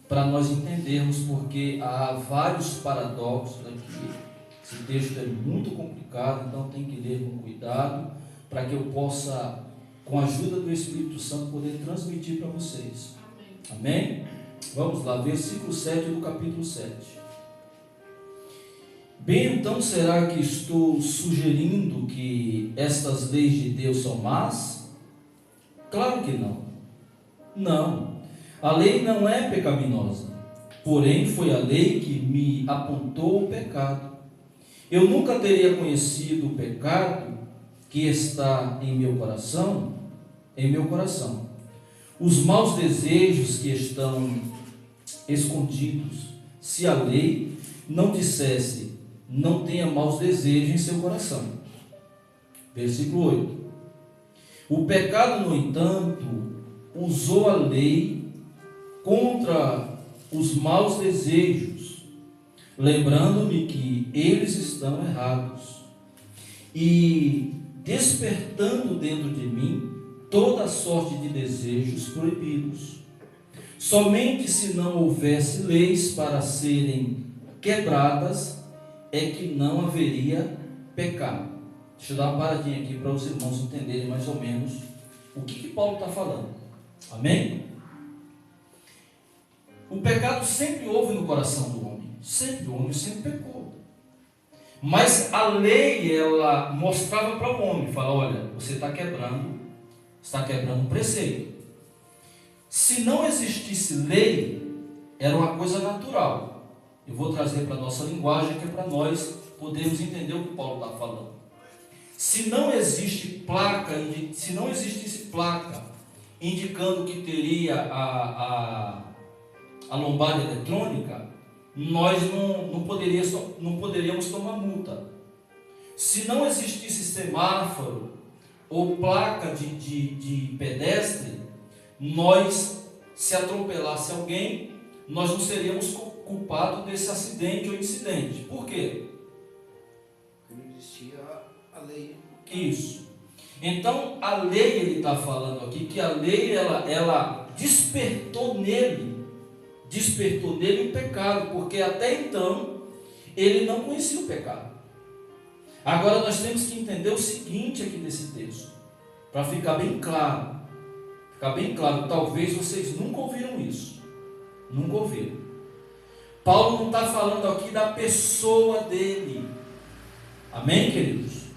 para nós entendermos, porque há vários paradoxos aqui. Esse texto é muito complicado, então tem que ler com cuidado, para que eu possa, com a ajuda do Espírito Santo, poder transmitir para vocês. Amém? Vamos lá, versículo 7 do capítulo 7. Bem, então será que estou sugerindo que estas leis de Deus são más? Claro que não. Não. A lei não é pecaminosa, porém foi a lei que me apontou o pecado. Eu nunca teria conhecido o pecado que está em meu coração, os maus desejos que estão escondidos, se a lei não dissesse, não tenha maus desejos em seu coração. Versículo 8. O pecado, no entanto, usou a lei contra os maus desejos, lembrando-me que eles estão errados, e despertando dentro de mim toda sorte de desejos proibidos. Somente se não houvesse leis para serem quebradas, é que não haveria pecado. Deixa eu dar uma paradinha aqui para os irmãos entenderem mais ou menos o que Paulo está falando. Amém? O pecado sempre houve no coração do homem. Sempre, o homem sempre pecou. Mas a lei, ela mostrava para o homem, fala, olha, você está quebrando um preceito. Se não existisse lei, era uma coisa natural. Eu vou trazer para a nossa linguagem, que é para nós podermos entender o que Paulo está falando. Se não existisse placa indicando que teria a lombada eletrônica, nós não poderíamos tomar multa. Se não existisse semáforo ou placa de pedestre, nós, se atropelasse alguém, nós não seríamos culpados desse acidente ou incidente. Por quê? Porque não existia a lei. Isso. Então, a lei, ele está falando aqui, que a lei, ela despertou nele o pecado, porque até então, ele não conhecia o pecado. Agora, nós temos que entender o seguinte aqui nesse texto, para ficar bem claro, talvez vocês nunca ouviram isso, nunca ouviram. Paulo não está falando aqui da pessoa dele, amém, queridos?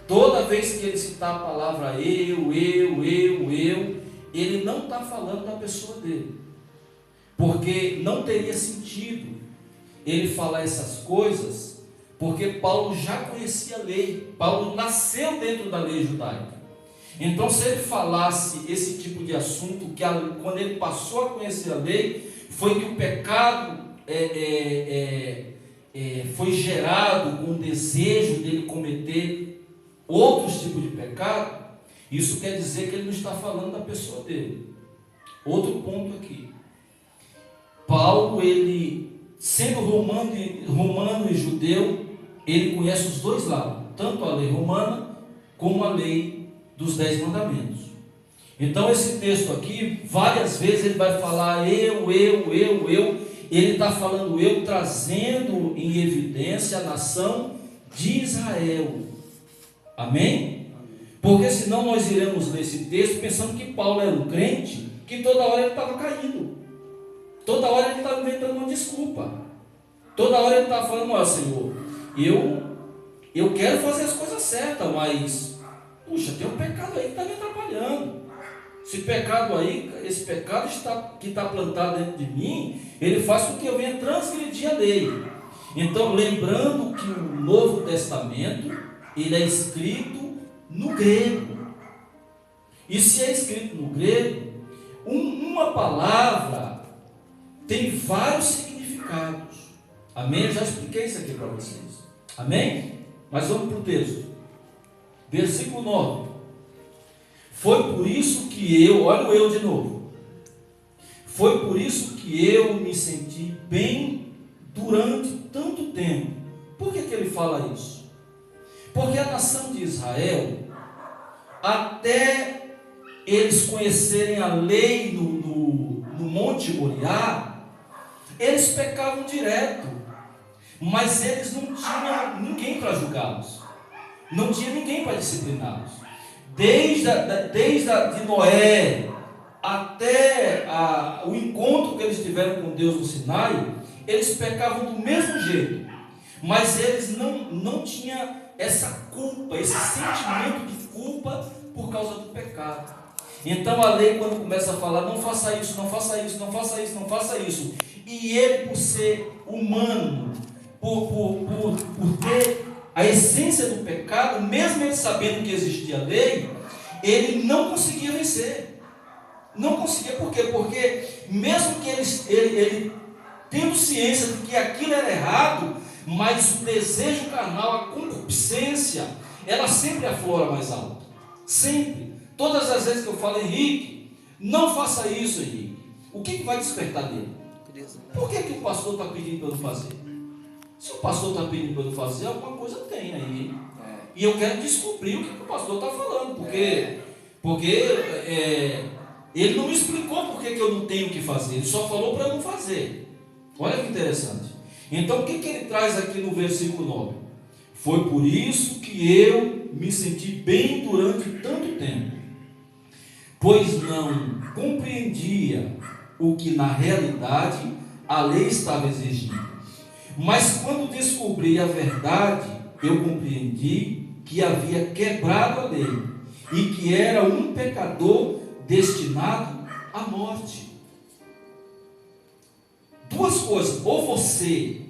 Toda vez que ele citar a palavra eu, ele não está falando da pessoa dele, porque não teria sentido ele falar essas coisas, porque Paulo já conhecia a lei, Paulo nasceu dentro da lei judaica. Então, se ele falasse esse tipo de assunto, quando ele passou a conhecer a lei, foi que o pecado foi gerado com o desejo dele cometer outros tipos de pecado. Isso quer dizer que ele não está falando da pessoa dele. Outro ponto aqui, Paulo, ele sendo romano e judeu, ele conhece os dois lados, tanto a lei romana como a lei dos 10 mandamentos. Então esse texto aqui, várias vezes ele vai falar eu, ele está falando eu, trazendo em evidência a nação de Israel. Amém? Porque senão nós iremos ler esse texto pensando que Paulo era um crente, que toda hora ele estava caindo, toda hora ele estava inventando uma desculpa, toda hora ele estava falando, ó Senhor, eu quero fazer as coisas certas, mas puxa, tem um pecado aí que está me atrapalhando. Esse pecado que está plantado dentro de mim, ele faz com que eu venha transgredir a lei. Então, lembrando que o Novo Testamento, ele é escrito no grego. E se é escrito no grego, uma palavra tem vários significados. Amém? Eu já expliquei isso aqui para vocês. Amém? Mas vamos para o texto. Versículo 9. Foi por isso que olha o eu de novo. Foi por isso que eu me senti bem durante tanto tempo. Por que ele fala isso? Porque a nação de Israel, até eles conhecerem a lei no Monte Moriá, Eles pecavam direto, mas eles não tinham ninguém para julgá-los, não tinha ninguém para discipliná-los. Desde de Noé até o encontro que eles tiveram com Deus no Sinai, eles pecavam do mesmo jeito, mas eles não tinham essa culpa, esse sentimento de culpa por causa do pecado. Então a lei, quando começa a falar, não faça isso, não faça isso, não faça isso, não faça isso, e ele, por ser humano, por ter a essência do pecado, mesmo ele sabendo que existia a lei, ele não conseguia vencer. Não conseguia, por quê? Porque mesmo que ele tendo ciência de que aquilo era errado, mas o desejo carnal, a concupiscência, ela sempre aflora mais alto. Sempre. Todas as vezes que eu falo, Henrique, não faça isso, Henrique, o que vai despertar dele? Por que o pastor está pedindo para eu não fazer? Se o pastor está pedindo para eu não fazer, alguma coisa tem aí. E eu quero descobrir o que o pastor está falando, porque ele não me explicou por que eu não tenho que fazer, ele só falou para eu não fazer. Olha que interessante. Então o que ele traz aqui no versículo 9? Foi por isso que eu me senti bem durante tanto tempo, pois não compreendia o que na realidade a lei estava exigindo. Mas quando descobri a verdade, eu compreendi que havia quebrado a lei e que era um pecador destinado à morte. Duas coisas: ou você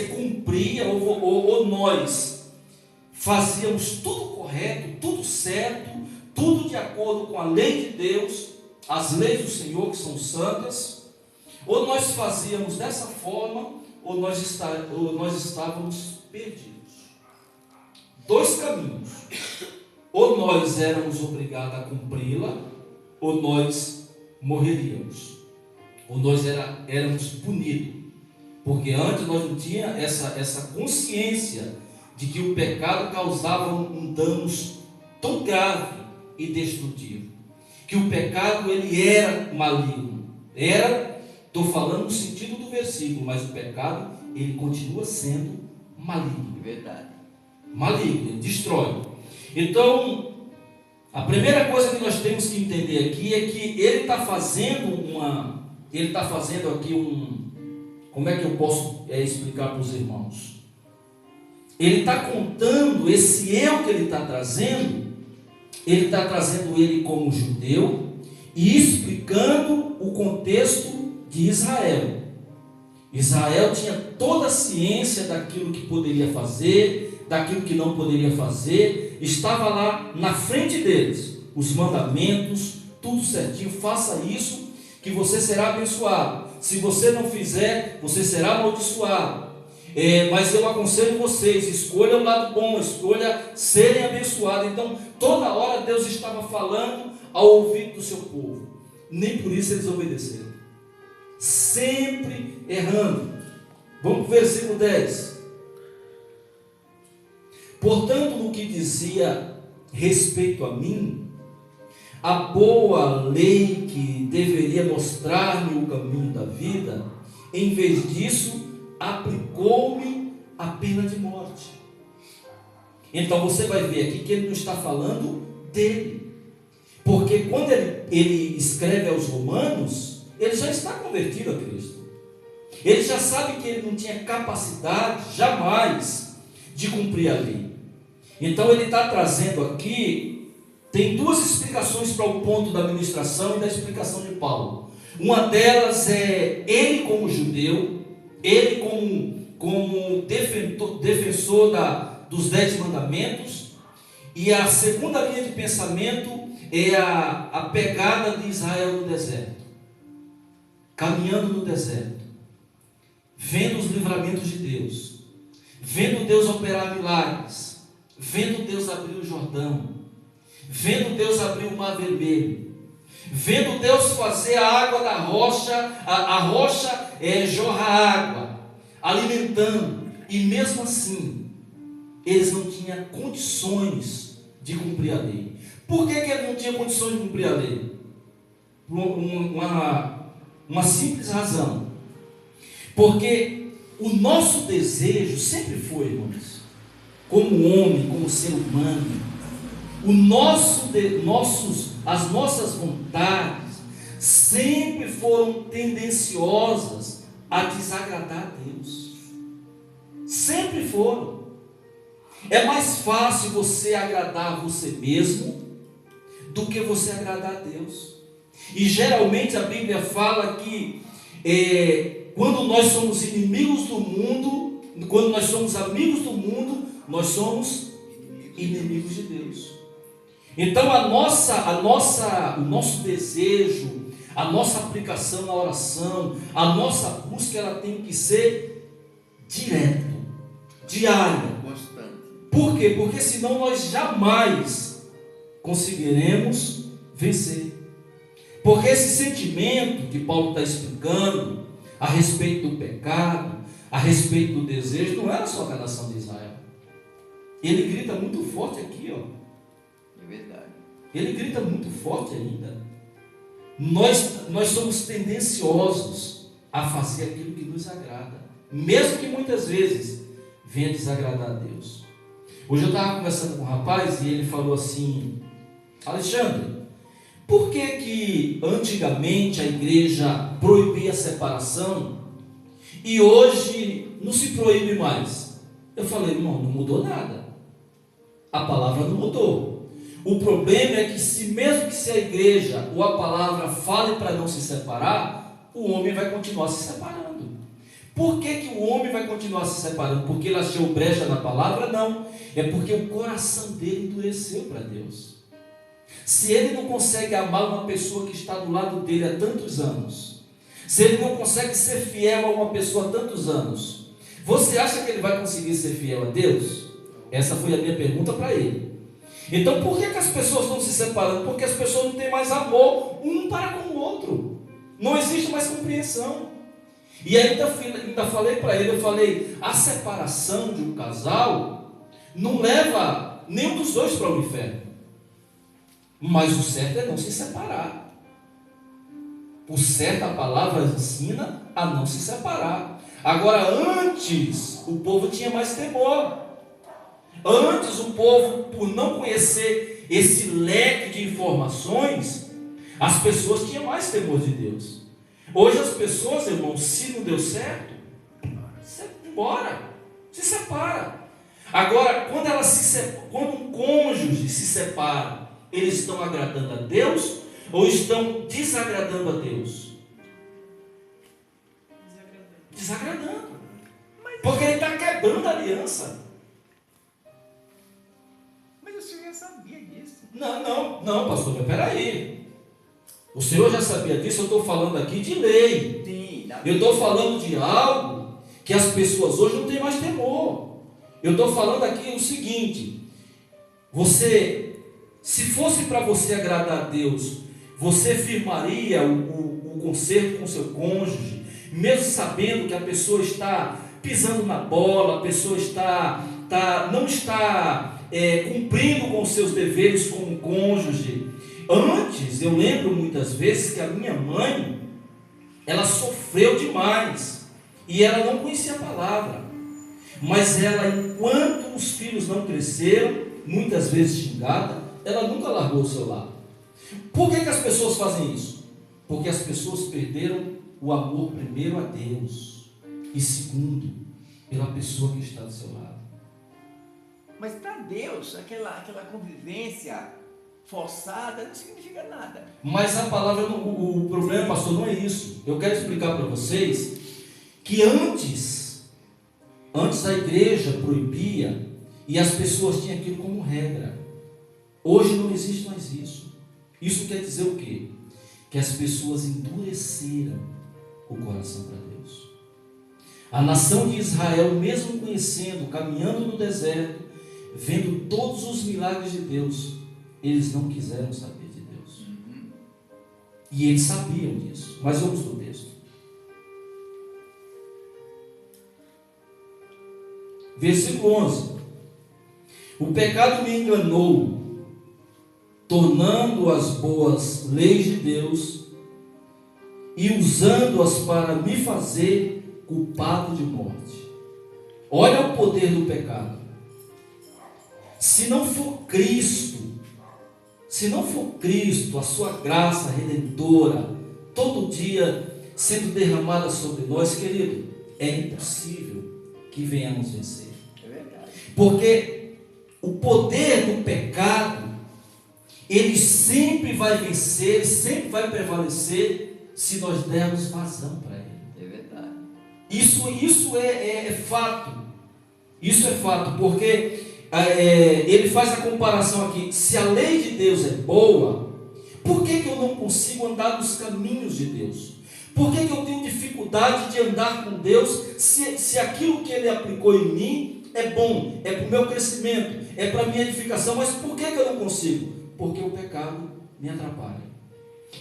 cumpria, ou nós fazíamos tudo correto, tudo certo, tudo de acordo com a lei de Deus, as leis do Senhor que são santas, ou nós fazíamos dessa forma, ou nós estávamos perdidos. Dois caminhos: ou nós éramos obrigados a cumpri-la, ou nós morreríamos, ou nós éramos punidos, porque antes nós não tínhamos essa consciência de que o pecado causava um dano tão grave e destrutivo, que o pecado ele era maligno, estou falando no sentido do versículo, mas o pecado ele continua sendo maligno, verdade, maligno, ele destrói. Então a primeira coisa que nós temos que entender aqui é que ele está fazendo aqui como é que eu posso explicar para os irmãos? Ele está contando esse eu que ele está trazendo, ele está trazendo ele como judeu e explicando o contexto de Israel. Israel tinha toda a ciência daquilo que poderia fazer, daquilo que não poderia fazer, estava lá na frente deles, os mandamentos, tudo certinho, faça isso que você será abençoado, se você não fizer, você será amaldiçoado. Mas eu aconselho vocês, escolha o lado bom, escolha serem abençoados. Então toda hora Deus estava falando ao ouvido do seu povo, nem por isso eles obedeceram, sempre errando. Vamos para o versículo 10. Portanto, no que dizia respeito a mim, a boa lei que deveria mostrar-me o caminho da vida, em vez disso, aplicou-me a pena de morte. Então você vai ver aqui que ele não está falando dele, porque quando ele escreve aos Romanos, ele já está convertido a Cristo, ele já sabe que ele não tinha capacidade jamais de cumprir a lei. Então ele está trazendo aqui, tem duas explicações para o ponto da ministração e da explicação de Paulo. Uma delas é ele como judeu, ele como defensor dos 10 mandamentos, e a segunda linha de pensamento é a pegada de Israel no deserto, caminhando no deserto, vendo os livramentos de Deus, vendo Deus operar milagres, vendo Deus abrir o Jordão, vendo Deus abrir o Mar Vermelho, vendo Deus fazer a água da rocha, a rocha jorrar água, alimentando, e mesmo assim, eles não tinham condições de cumprir a lei. Por que eles não tinham condições de cumprir a lei? Por uma simples razão. Porque o nosso desejo sempre foi, irmãos, como homem, como ser humano, as nossas vontades sempre foram tendenciosas a desagradar a Deus. Sempre foram. É mais fácil você agradar a você mesmo do que você agradar a Deus. E geralmente a Bíblia fala que quando nós somos inimigos do mundo, quando nós somos amigos do mundo, nós somos inimigos de Deus. Então o nosso desejo, a nossa aplicação na oração, a nossa busca, ela tem que ser direto, diária. Constante. Por quê? Porque senão nós jamais conseguiremos vencer. Porque esse sentimento que Paulo está explicando a respeito do pecado, a respeito do desejo, não era só com a nação de Israel. Ele grita muito forte aqui, ó. É verdade. Ele grita muito forte ainda. Nós somos tendenciosos a fazer aquilo que nos agrada, mesmo que muitas vezes venha desagradar a Deus. Hoje eu estava conversando com um rapaz e ele falou assim: Alexandre, por que antigamente a igreja proibia a separação e hoje não se proíbe mais? Eu falei: irmão, não mudou nada. A palavra não mudou. O problema é que mesmo que se a igreja ou a palavra fale para não se separar, o homem vai continuar se separando. Por que o homem vai continuar se separando? Porque ele achou brecha na palavra? Não. É porque o coração dele endureceu para Deus. Se ele não consegue amar uma pessoa que está do lado dele há tantos anos, se ele não consegue ser fiel a uma pessoa há tantos anos, você acha que ele vai conseguir ser fiel a Deus? Essa foi a minha pergunta para ele. Então por que as pessoas estão se separando? Porque as pessoas não têm mais amor um para com o outro. Não existe mais compreensão. E ainda falei para ele, eu falei, a separação de um casal não leva nenhum dos dois para o inferno. Mas o certo é não se separar. O certo, a palavra ensina a não se separar. Agora, antes, o povo tinha mais temor. Antes, o povo, por não conhecer esse leque de informações, as pessoas tinham mais temor de Deus. Hoje as pessoas, irmãos, se não deu certo, embora, se separa. Agora, quando um cônjuge se separa, eles estão agradando a Deus ou estão desagradando a Deus? Desagradando. Porque ele está quebrando a aliança. Mas o senhor já sabia disso. Não, pastor, mas peraí. O senhor já sabia disso, eu estou falando aqui de lei. Sim, eu estou falando de algo que as pessoas hoje não têm mais temor. Eu estou falando aqui o seguinte: se fosse para você agradar a Deus, você firmaria o concerto com seu cônjuge, mesmo sabendo que a pessoa está pisando na bola, a pessoa não está cumprindo com os seus deveres como cônjuge. Antes, eu lembro muitas vezes que a minha mãe, ela sofreu demais, e ela não conhecia a palavra, mas ela, enquanto os filhos não cresceram, muitas vezes xingada, ela nunca largou o seu lado. Por que as pessoas fazem isso? Porque as pessoas perderam o amor primeiro a Deus, e segundo, pela pessoa que está do seu lado. Mas para Deus, aquela convivência forçada não significa nada. Mas a palavra, o problema, pastor, não é isso. Eu quero explicar para vocês que antes a igreja proibia e as pessoas tinham aquilo como regra. Hoje não existe mais isso. Isso quer dizer o quê? Que as pessoas endureceram o coração para Deus. A nação de Israel, mesmo conhecendo, caminhando no deserto, vendo todos os milagres de Deus, eles não quiseram saber de Deus. E eles sabiam disso. Mas vamos no texto. Versículo 11. O pecado me enganou, tornando as boas leis de Deus e usando-as para me fazer culpado de morte. Olha o poder do pecado. Se não for Cristo, a sua graça redentora, todo dia sendo derramada sobre nós, querido, é impossível que venhamos vencer. É verdade. Porque o poder do pecado, ele sempre vai vencer, sempre vai prevalecer, se nós dermos vazão para ele. É verdade. Isso é fato. Isso é fato, porque ele faz a comparação aqui. Se a lei de Deus é boa, por que eu não consigo andar nos caminhos de Deus? Por que eu tenho dificuldade de andar com Deus, se aquilo que Ele aplicou em mim é bom, é para o meu crescimento, é para a minha edificação, mas por que eu não consigo? Porque o pecado me atrapalha.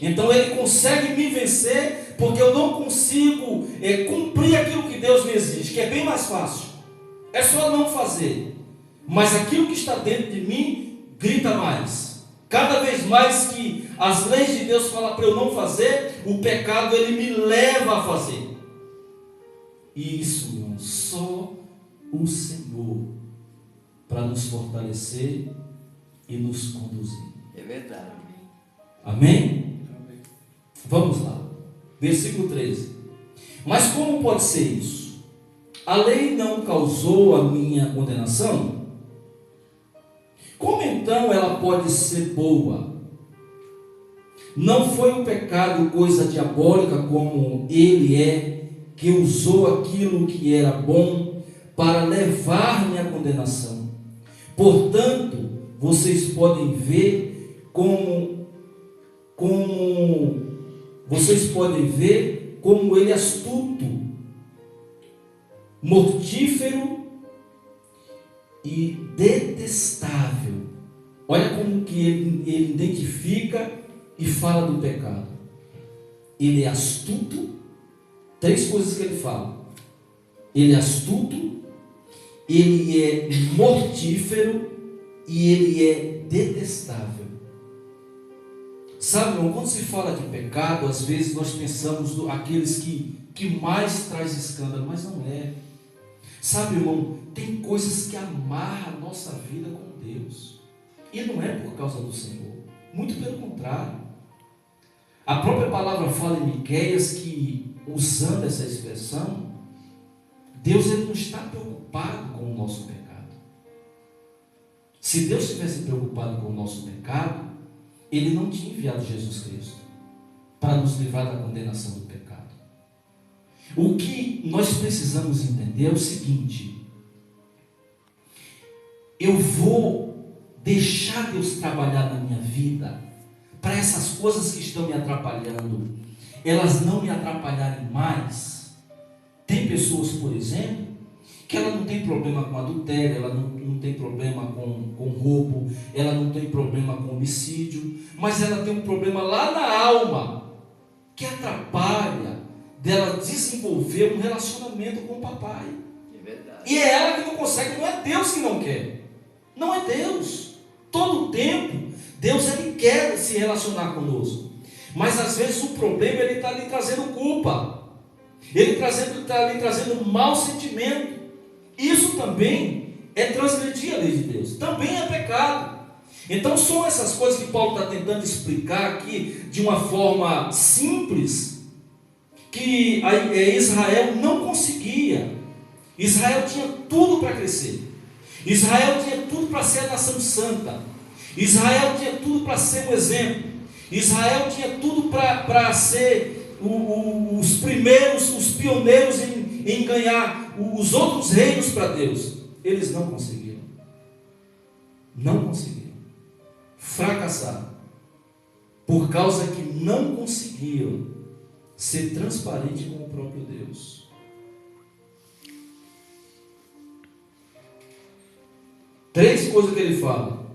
Então Ele consegue me vencer, porque eu não consigo cumprir aquilo que Deus me exige, que é bem mais fácil. É só não fazer. Mas aquilo que está dentro de mim grita mais. Cada vez mais que as leis de Deus falam para eu não fazer, o pecado ele me leva a fazer. E isso, irmão, só o Senhor para nos fortalecer e nos conduzir. É verdade. Amém? Vamos lá. Versículo 13. Mas como pode ser isso? A lei não causou a minha condenação? Como então ela pode ser boa? Não foi o pecado coisa diabólica como ele é, que usou aquilo que era bom para levar-me à condenação. Portanto, vocês podem ver como ele é astuto, mortífero e detestável. Olha como que ele identifica e fala do pecado. Ele é astuto. 3 coisas que ele fala. Ele é astuto, ele é mortífero e ele é detestável. Sabe, irmão, quando se fala de pecado, às vezes nós pensamos aqueles que mais traz escândalo, mas não é. Sabe, irmão, tem coisas que amarram a nossa vida com Deus. E não é por causa do Senhor. Muito pelo contrário. A própria palavra fala em Miqueias que, usando essa expressão, Deus ele não está preocupado com o nosso pecado. Se Deus estivesse preocupado com o nosso pecado, Ele não tinha enviado Jesus Cristo para nos livrar da condenação do pecado. O que nós precisamos entender é o seguinte: eu vou deixar Deus trabalhar na minha vida, para essas coisas que estão me atrapalhando, elas não me atrapalharem mais. Tem pessoas, por exemplo, que ela não tem problema com adultério, ela não tem problema com roubo, ela não tem problema com homicídio, mas ela tem um problema lá na alma, que atrapalha dela desenvolver um relacionamento com o papai. É verdade. E é ela que não consegue, não é Deus que não quer. Não é Deus. Todo o tempo, Deus ele quer se relacionar conosco. Mas às vezes o problema ele está ali trazendo culpa. Ele está ali trazendo mau sentimento. Isso também é transgredir a lei de Deus. Também é pecado. Então são essas coisas que Paulo está tentando explicar aqui de uma forma simples, que Israel não conseguia. Israel tinha tudo para crescer. Israel tinha tudo para ser a nação santa. Israel tinha tudo para ser um exemplo. Israel tinha tudo para ser os primeiros, os pioneiros em ganhar os outros reinos para Deus. Eles não conseguiram. Não conseguiram. Fracassaram. Por causa que não conseguiram ser transparente com o próprio Deus. Três coisas que ele fala: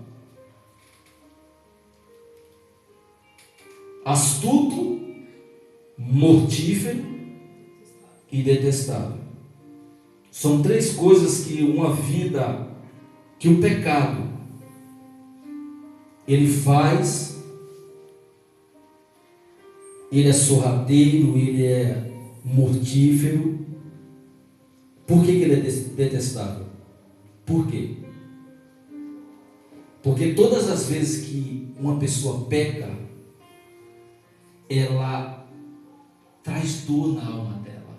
astuto, mortífero e detestável. São 3 coisas que uma vida, que o pecado ele faz. Ele é sorrateiro, ele é mortífero Por que ele é detestável? Por quê? Porque todas as vezes que uma pessoa peca, ela traz dor na alma dela.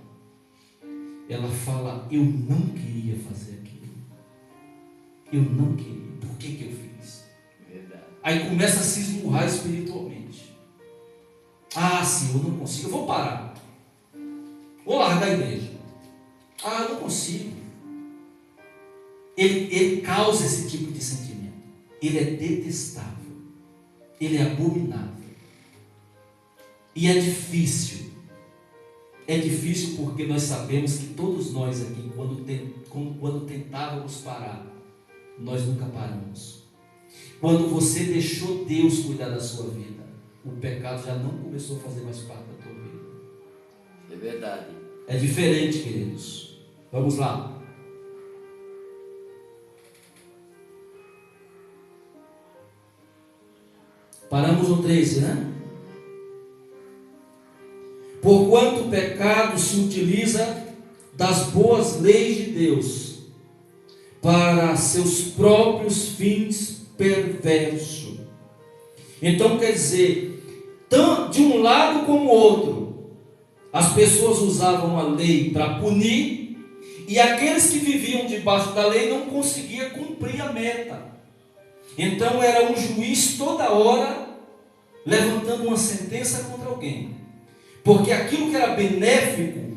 Ela fala: eu não queria fazer aquilo. Eu não queria. Por que eu fiz? Verdade. Aí começa a se esmurrar espiritualmente. Ah, sim, eu não consigo. Eu vou parar. Vou largar a igreja. Ah, eu não consigo. Ele causa esse tipo de sentimento. Ele é detestável. Ele é abominável. E é difícil. É difícil porque nós sabemos que todos nós aqui, quando tentávamos parar, nós nunca paramos. Quando você deixou Deus cuidar da sua vida, o pecado já não começou a fazer mais parte da tua vida. É verdade. É diferente, queridos. Vamos lá. Paramos no 13, né? Porquanto o pecado se utiliza das boas leis de Deus para seus próprios fins perversos. Então quer dizer, tanto de um lado como outro, as pessoas usavam a lei para punir, e aqueles que viviam debaixo da lei não conseguiam cumprir a meta. Então era um juiz toda hora levantando uma sentença contra alguém. Porque aquilo que era benéfico,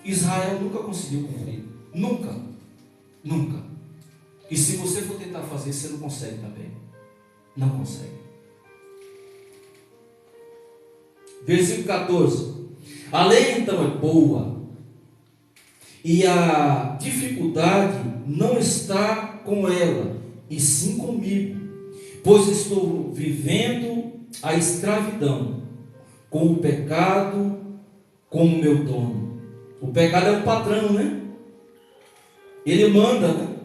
Israel nunca conseguiu cumprir. Nunca. Nunca. E se você for tentar fazer, você não consegue também. Não consegue. Versículo 14. A lei então é boa. E a dificuldade não está com ela, e sim comigo. Pois estou vivendo a escravidão, com o pecado como meu dono. O pecado é um patrão, né? Ele manda, né?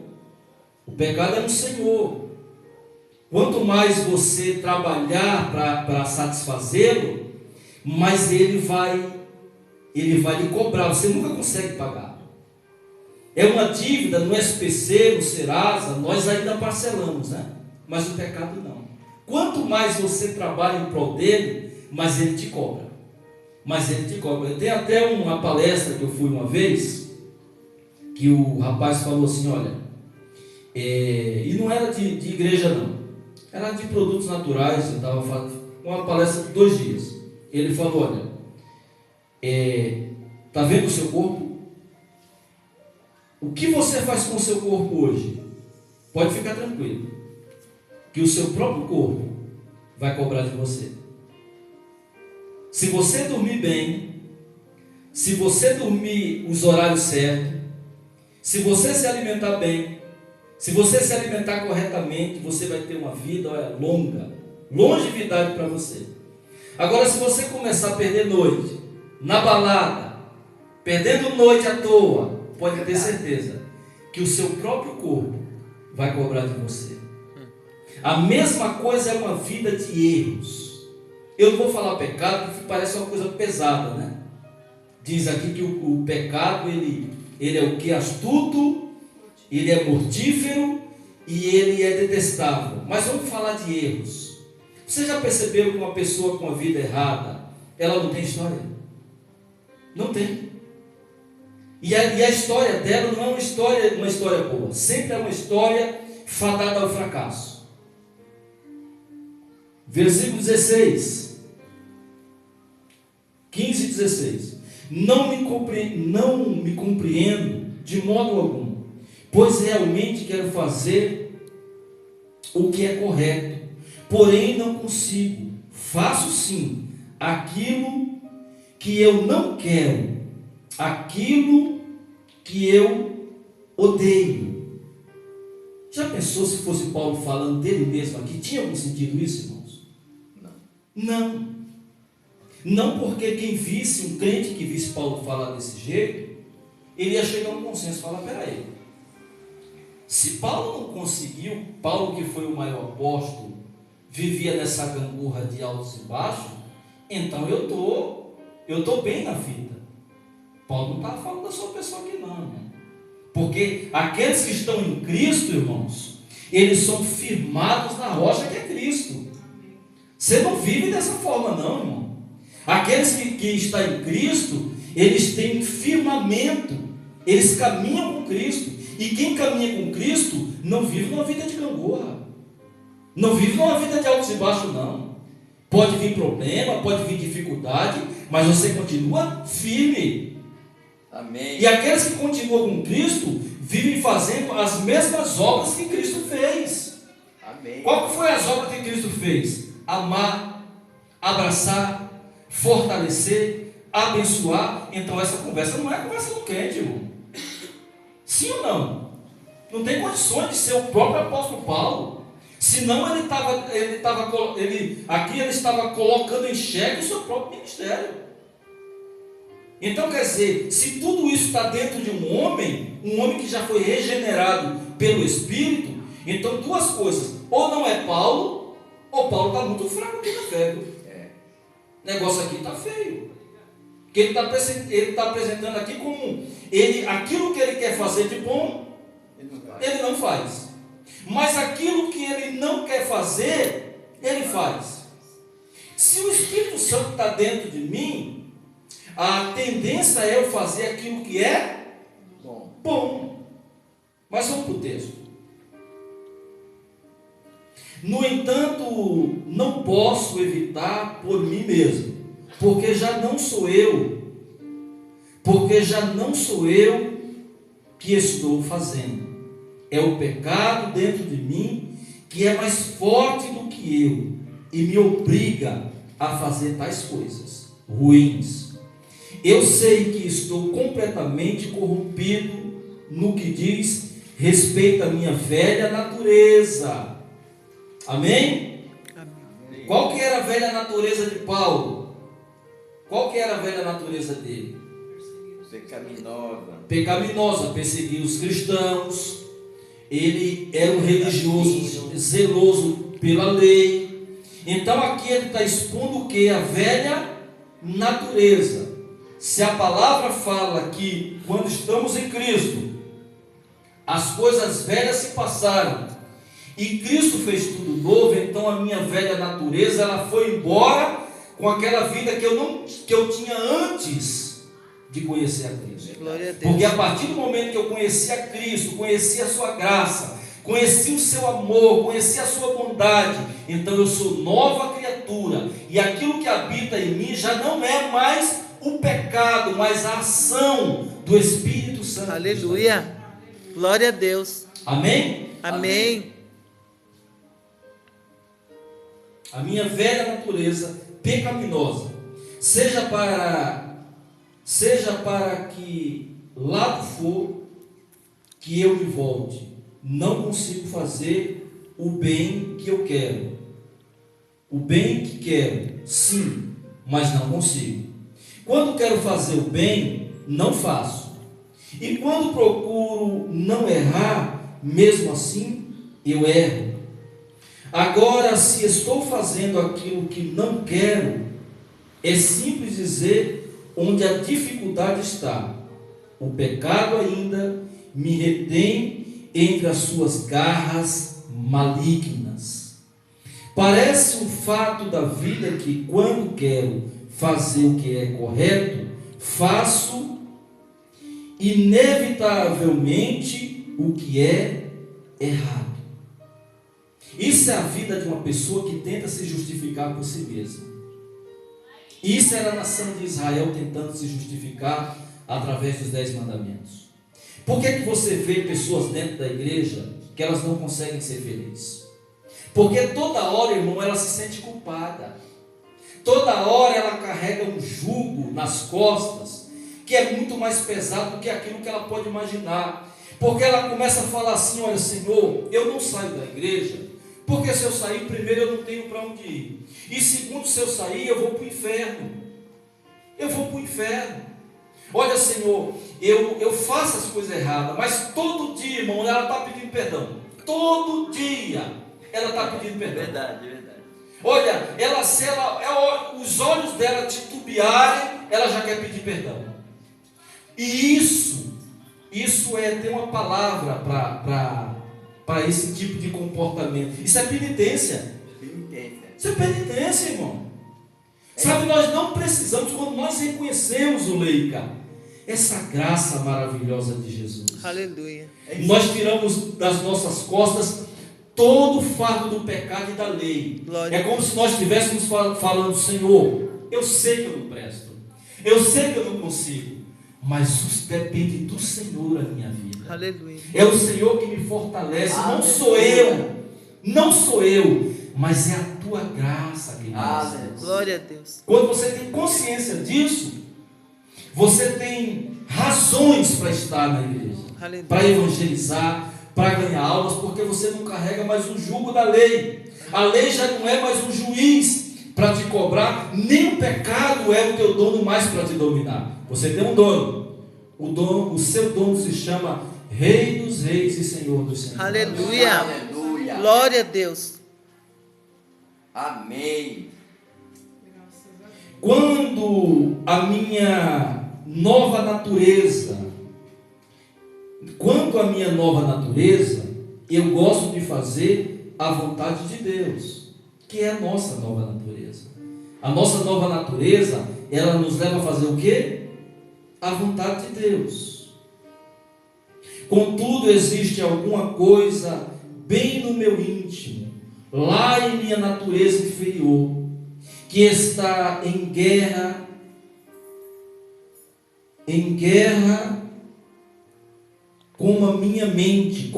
O pecado é um senhor. Quanto mais você trabalhar para satisfazê-lo, mais ele vai lhe cobrar. Você nunca consegue pagar. É uma dívida no SPC, no Serasa, nós ainda parcelamos, né? Mas o pecado não. Quanto mais você trabalha em prol dele, mais ele te cobra. Mas ele te cobra. Eu tenho até uma palestra que eu fui uma vez, que o rapaz falou assim: olha, e não era de igreja não, era de produtos naturais. Eu estava fazendo uma palestra de 2 dias. Ele falou: olha, está vendo o seu corpo? O que você faz com o seu corpo hoje? Pode ficar tranquilo, que o seu próprio corpo vai cobrar de você. Se você dormir bem, se você dormir os horários certos, se você se alimentar bem, se você se alimentar corretamente, você vai ter uma vida, olha, longa, longevidade para você. Agora, se você começar a perder noite na balada, perdendo noite à toa, pode ter certeza que o seu próprio corpo vai cobrar de você. A mesma coisa é uma vida de erros. Eu não vou falar pecado porque parece uma coisa pesada, né? Diz aqui que o pecado ele é o que? Astuto, ele é mortífero e ele é detestável. Mas vamos falar de erros. Você já percebeu que uma pessoa com a vida errada, ela não tem história? Não tem. E a história dela não é uma história boa. Sempre é uma história fadada ao fracasso. Versículo 16. 15 e 16. Não me compreendo de modo algum, pois realmente quero fazer o que é correto, porém não consigo. Faço sim aquilo que eu não quero, aquilo que eu odeio. Já pensou se fosse Paulo falando dele mesmo aqui? Tinha algum sentido isso, irmãos? Não. Não, porque quem visse, um crente que visse Paulo falar desse jeito, ele ia chegar a um consenso e falar: peraí, se Paulo não conseguiu, Paulo que foi o maior apóstolo, vivia nessa gangorra de altos e baixos, então eu estou bem na vida. Paulo não estava falando da sua pessoa aqui não, né? Porque aqueles que estão em Cristo, irmãos, eles são firmados na rocha que é Cristo. Você não vive dessa forma não, irmão. Aqueles que estão em Cristo, eles têm um firmamento, eles caminham com Cristo. E quem caminha com Cristo não vive uma vida de gangorra, não vive uma vida de altos e baixos não. Pode vir problema, pode vir dificuldade, mas você continua firme. Amém. E aqueles que continuam com Cristo vivem fazendo as mesmas obras que Cristo fez. Amém. Qual foi as obras que Cristo fez? Amar, abraçar, fortalecer, abençoar. Então essa conversa não é conversa do crente, irmão. Sim ou não? Não tem condições de ser o próprio apóstolo Paulo. Senão ele estava colocando em xeque o seu próprio ministério. Então quer dizer, se tudo isso está dentro de um homem que já foi regenerado pelo Espírito, então duas coisas: ou não é Paulo, ou Paulo está muito fraco aqui na fé. O negócio aqui está feio. Porque ele está apresentando aqui como aquilo que ele quer fazer de bom, ele não faz. Mas aquilo que ele não quer fazer, ele faz. Se o Espírito Santo está dentro de mim, a tendência é eu fazer aquilo que é bom. Mas vamos para o texto. No entanto, não posso evitar por mim mesmo, porque já não sou eu que estou fazendo. É o pecado dentro de mim que é mais forte do que eu e me obriga a fazer tais coisas ruins. Eu sei que estou completamente corrompido no que diz respeito à minha velha natureza. Amém? Amém. Qual que era a velha natureza de Paulo? Qual que era a velha natureza dele? Pecaminosa, perseguir os cristãos. Ele era um religioso zeloso pela lei. Então aqui ele está expondo o que? A velha natureza. Se a palavra fala que quando estamos em Cristo, as coisas velhas se passaram e Cristo fez tudo novo, então a minha velha natureza ela foi embora com aquela vida que eu tinha antes de conhecer a Cristo. Glória a Deus. Porque a partir do momento que eu conheci a Cristo, conheci a sua graça, conheci o seu amor, conheci a sua bondade, então eu sou nova criatura, e aquilo que habita em mim já não é mais o pecado, mas a ação do Espírito Santo. Aleluia. Glória a Deus. Amém? Amém. A minha velha natureza pecaminosa, seja para que lado for que eu me volte, não consigo fazer o bem que eu quero. O bem que quero, sim, mas não consigo. Quando quero fazer o bem, não faço. E quando procuro não errar, mesmo assim, eu erro. Agora, se estou fazendo aquilo que não quero, é simples dizer onde a dificuldade está. O pecado ainda me retém entre as suas garras malignas. Parece um fato da vida que quando quero fazer o que é correto, faço inevitavelmente o que é errado. Isso é a vida de uma pessoa que tenta se justificar por si mesma. Isso era a nação de Israel tentando se justificar através dos 10 mandamentos. Por que você vê pessoas dentro da igreja que elas não conseguem ser felizes? Porque toda hora, irmão, ela se sente culpada. Toda hora ela carrega um jugo nas costas que é muito mais pesado do que aquilo que ela pode imaginar. Porque ela começa a falar assim: olha, Senhor, eu não saio da igreja, porque se eu sair, primeiro eu não tenho para onde ir, e segundo, se eu sair, eu vou para o inferno. Eu vou para o inferno. Olha, Senhor, eu faço as coisas erradas, mas todo dia, irmão, ela está pedindo perdão. Todo dia ela está pedindo perdão. Verdade, verdade. Olha, os olhos dela titubearem, ela já quer pedir perdão. E isso é ter uma palavra para esse tipo de comportamento. Isso é penitência. Isso é penitência, irmão. Sabe, nós não precisamos, quando nós reconhecemos o Leica, essa graça maravilhosa de Jesus. Aleluia. Nós tiramos das nossas costas todo o fardo do pecado e da lei. Glória. É como se nós estivéssemos falando: Senhor, eu sei que eu não presto, eu sei que eu não consigo, mas depende do Senhor a minha vida. Aleluia. É o Senhor que me fortalece, não sou eu, mas é a tua graça que me faz. Glória a Deus. Quando você tem consciência disso, você tem razões para estar na igreja, Aleluia. para evangelizar, para ganhar almas, porque você não carrega mais o jugo da lei. A lei já não é mais um juiz para te cobrar, nem o pecado é o teu dono mais para te dominar. Você tem um dono. O seu dono se chama Rei dos Reis e Senhor dos Senhores. Aleluia. Aleluia. Glória a Deus. Amém. Quando a minha nova natureza, eu gosto de fazer a vontade de Deus, que é a nossa nova natureza. A nossa nova natureza, ela nos leva a fazer o quê? A vontade de Deus. Contudo, existe alguma coisa bem no meu íntimo, lá em minha natureza inferior, que está em guerra com a minha mente,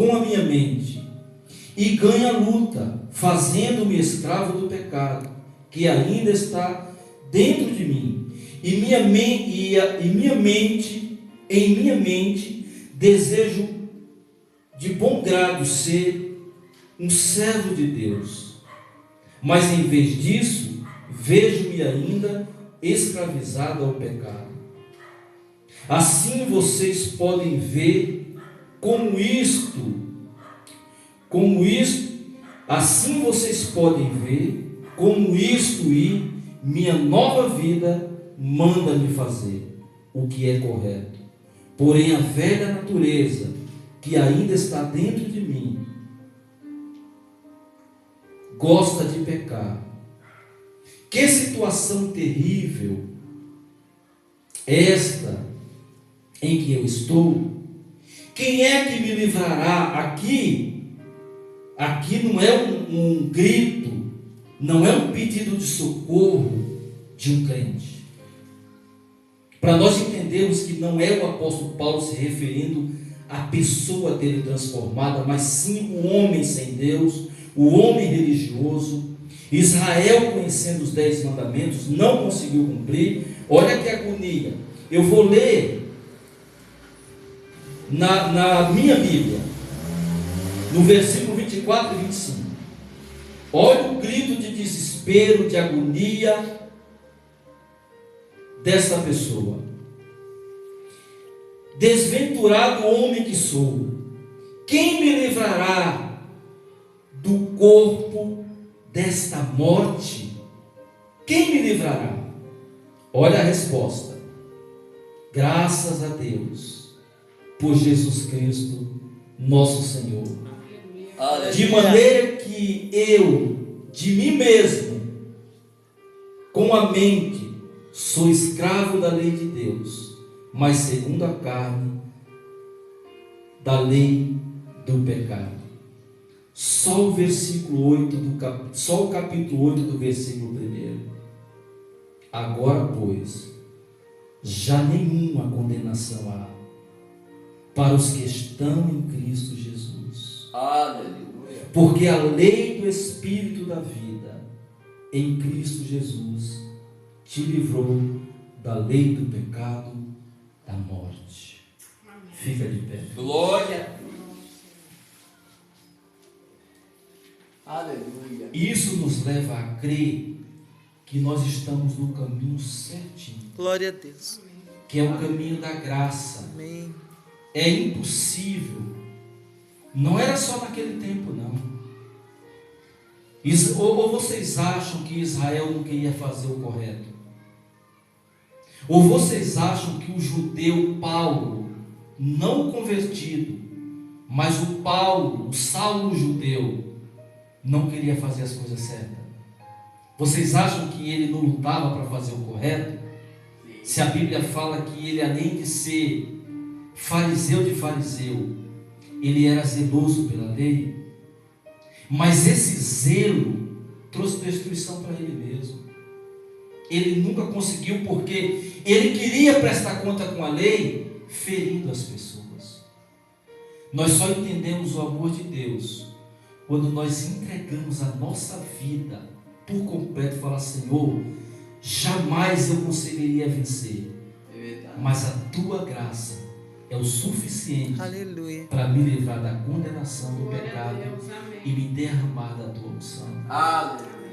e ganha luta, fazendo-me escravo do pecado, que ainda está dentro de mim. Em minha mente, desejo de bom grado ser um servo de Deus, mas em vez disso, vejo-me ainda escravizado ao pecado. Assim vocês podem ver assim vocês podem ver como isto e minha nova vida manda-me fazer o que é correto. Porém a velha natureza que ainda está dentro de mim gosta de pecar. Que situação terrível esta em que eu estou! Quem é que me livrará? Aqui não é um grito, não é um pedido de socorro de um crente. Para nós entendermos que não é o apóstolo Paulo se referindo à pessoa dele transformada, mas sim o homem sem Deus, o homem religioso. Israel, conhecendo os 10 mandamentos, não conseguiu cumprir. Olha que agonia. Eu vou ler na minha Bíblia, no versículo 24 e 25. Olha o grito de desespero, de agonia desta pessoa. Desventurado homem que sou, quem me livrará do corpo desta morte? Quem me livrará? Olha a resposta: graças a Deus por Jesus Cristo, nosso Senhor. Aleluia. De maneira que eu, de mim mesmo, com a mente, sou escravo da lei de Deus, mas segundo a carne, da lei do pecado. Só o versículo 8 só o capítulo 8 do versículo 1. Agora, pois, já nenhuma condenação há para os que estão em Cristo Jesus. Aleluia. Porque a lei do Espírito da vida em Cristo Jesus te livrou da lei do pecado, da morte. Fica de pé. Glória. Aleluia. Isso nos leva a crer que nós estamos no caminho certinho, Glória a Deus. que é o caminho da graça. Amém. É impossível. Não era só naquele tempo, não. Ou vocês acham que Israel não queria fazer o correto? Ou vocês acham que o judeu Paulo não o convertido, mas o Paulo, o Saulo judeu, não queria fazer as coisas certas. Vocês acham que ele não lutava para fazer o correto? Se a Bíblia fala que ele, além de ser fariseu de fariseu, ele era zeloso pela lei, mas esse zelo trouxe destruição para ele mesmo. Ele nunca conseguiu, porque ele queria prestar conta com a lei, ferindo as pessoas. Nós só entendemos o amor de Deus quando nós entregamos a nossa vida por completo e falar: Senhor, jamais eu conseguiria vencer, mas a tua graça é o suficiente Aleluia. para me livrar da condenação do pecado e me derramar da tua unção.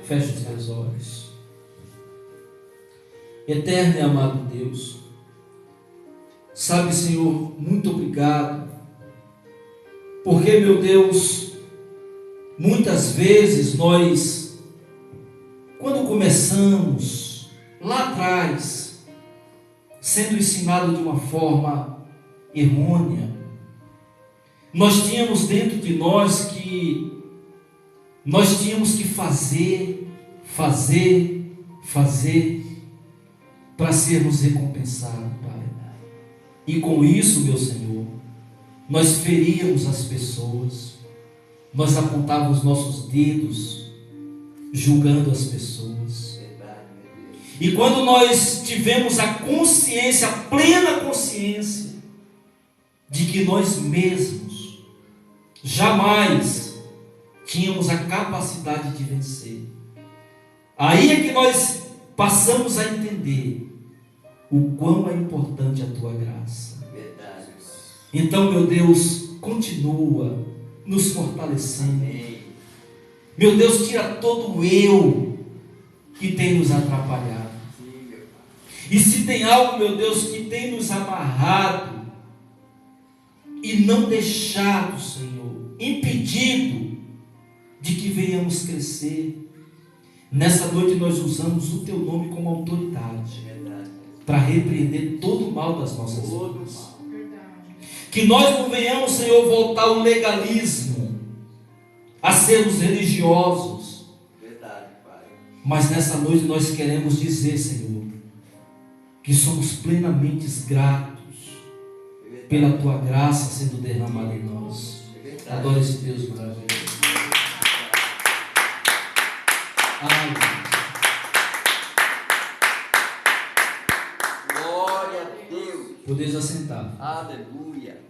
Feche os teus olhos. Eterno e amado Deus, sabe, Senhor, muito obrigado, porque, meu Deus, muitas vezes nós, quando começamos lá atrás, sendo ensinado de uma forma errônea, nós tínhamos dentro de nós que nós tínhamos que fazer para sermos recompensados, Pai. E com isso, meu Senhor, nós feríamos as pessoas, nós apontávamos nossos dedos, julgando as pessoas. E quando nós tivemos a consciência, a plena consciência, de que nós mesmos jamais tínhamos a capacidade de vencer, aí é que nós passamos a entender o quão é importante a tua graça. Então, meu Deus, continua nos fortalecendo. Meu Deus, tira todo o eu que tem nos atrapalhado. E se tem algo, meu Deus, que tem nos amarrado e não deixado, Senhor, impedido de que venhamos crescer, nessa noite nós usamos o teu nome como autoridade para repreender todo o mal das nossas vidas. Que nós não venhamos, Senhor, voltar ao legalismo, a sermos religiosos. Mas nessa noite nós queremos dizer, Senhor, que somos plenamente gratos pela tua graça sendo derramada em nós. Adore esse Deus maravilhoso. Glória a Deus. Podeis assentar. Aleluia.